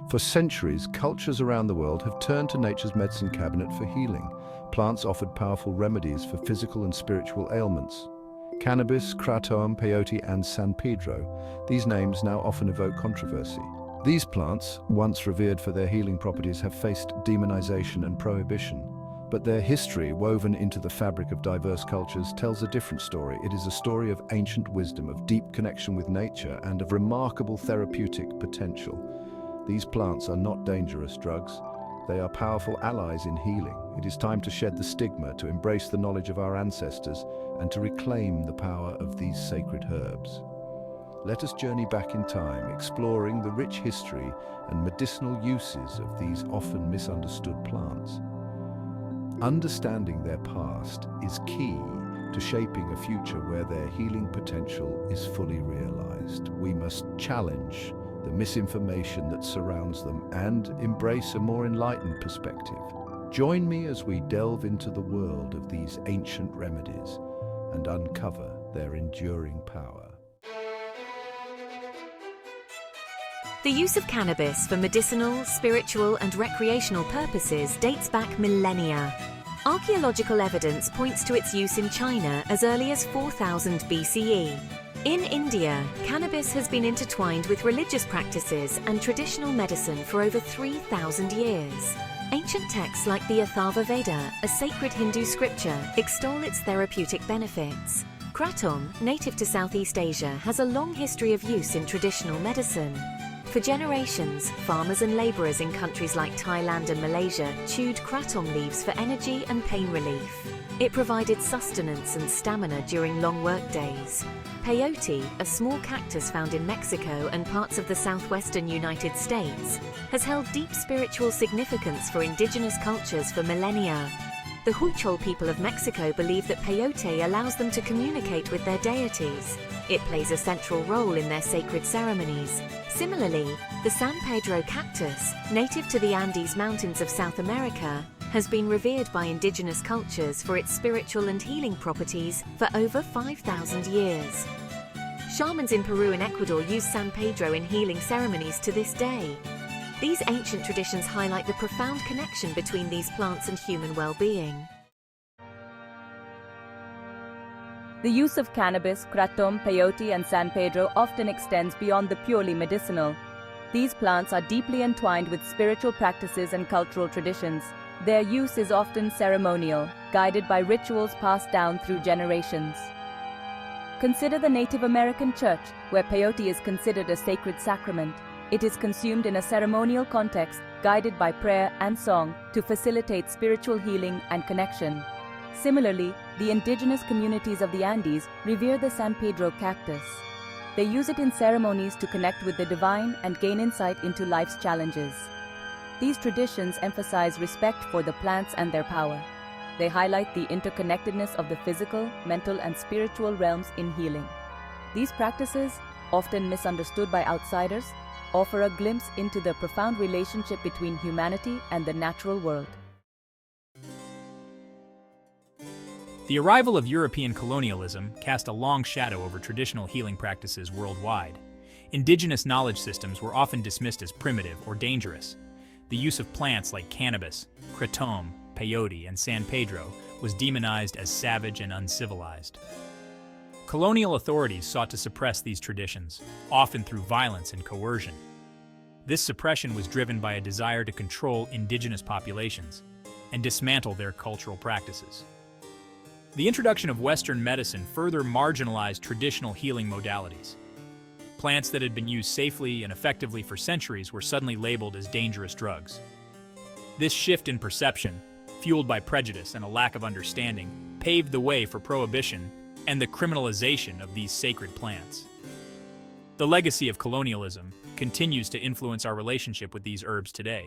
For centuries, cultures around the world have turned to nature's medicine cabinet for healing. Plants offered powerful remedies for physical and spiritual ailments. Cannabis, kratom, peyote, and San Pedro, these names now often evoke controversy. These plants, once revered for their healing properties, have faced demonization and prohibition. But their history, woven into the fabric of diverse cultures, tells a different story. It is a story of ancient wisdom, of deep connection with nature, and of remarkable therapeutic potential. These plants are not dangerous drugs. They are powerful allies in healing. It is time to shed the stigma, to embrace the knowledge of our ancestors, and to reclaim the power of these sacred herbs. Let us journey back in time, exploring the rich history and medicinal uses of these often misunderstood plants. Understanding their past is key to shaping a future where their healing potential is fully realized. We must challenge the misinformation that surrounds them and embrace a more enlightened perspective. Join me as we delve into the world of these ancient remedies and uncover their enduring power. The use of cannabis for medicinal, spiritual, and recreational purposes dates back millennia. Archaeological evidence points to its use in China as early as 4000 BCE. In India, cannabis has been intertwined with religious practices and traditional medicine for over 3,000 years. Ancient texts like the Atharva Veda, a sacred Hindu scripture, extol its therapeutic benefits. Kratom, native to Southeast Asia, has a long history of use in traditional medicine. For generations, farmers and labourers in countries like Thailand and Malaysia chewed kratom leaves for energy and pain relief. It provided sustenance and stamina during long work days. Peyote, a small cactus found in Mexico and parts of the southwestern United States, has held deep spiritual significance for indigenous cultures for millennia. The Huichol people of Mexico believe that peyote allows them to communicate with their deities. It plays a central role in their sacred ceremonies. Similarly, the San Pedro cactus, native to the Andes Mountains of South America, has been revered by indigenous cultures for its spiritual and healing properties for over 5,000 years. Shamans in Peru and Ecuador use San Pedro in healing ceremonies to this day. These ancient traditions highlight the profound connection between these plants and human well-being. The use of cannabis, kratom, peyote, and San Pedro often extends beyond the purely medicinal. These plants are deeply entwined with spiritual practices and cultural traditions. Their use is often ceremonial, guided by rituals passed down through generations. Consider the Native American church, where peyote is considered a sacred sacrament. It is consumed in a ceremonial context, guided by prayer and song to facilitate spiritual healing and connection. Similarly, the indigenous communities of the Andes revere the San Pedro cactus. They use it in ceremonies to connect with the divine and gain insight into life's challenges. These traditions emphasize respect for the plants and their power. They highlight the interconnectedness of the physical, mental, and spiritual realms in healing. These practices, often misunderstood by outsiders, offer a glimpse into the profound relationship between humanity and the natural world. The arrival of European colonialism cast a long shadow over traditional healing practices worldwide. Indigenous knowledge systems were often dismissed as primitive or dangerous. The use of plants like cannabis, kratom, peyote, and San Pedro was demonized as savage and uncivilized. Colonial authorities sought to suppress these traditions, often through violence and coercion. This suppression was driven by a desire to control indigenous populations and dismantle their cultural practices. The introduction of Western medicine further marginalized traditional healing modalities. Plants that had been used safely and effectively for centuries were suddenly labeled as dangerous drugs. This shift in perception, fueled by prejudice and a lack of understanding, paved the way for prohibition and the criminalization of these sacred plants. The legacy of colonialism continues to influence our relationship with these herbs today.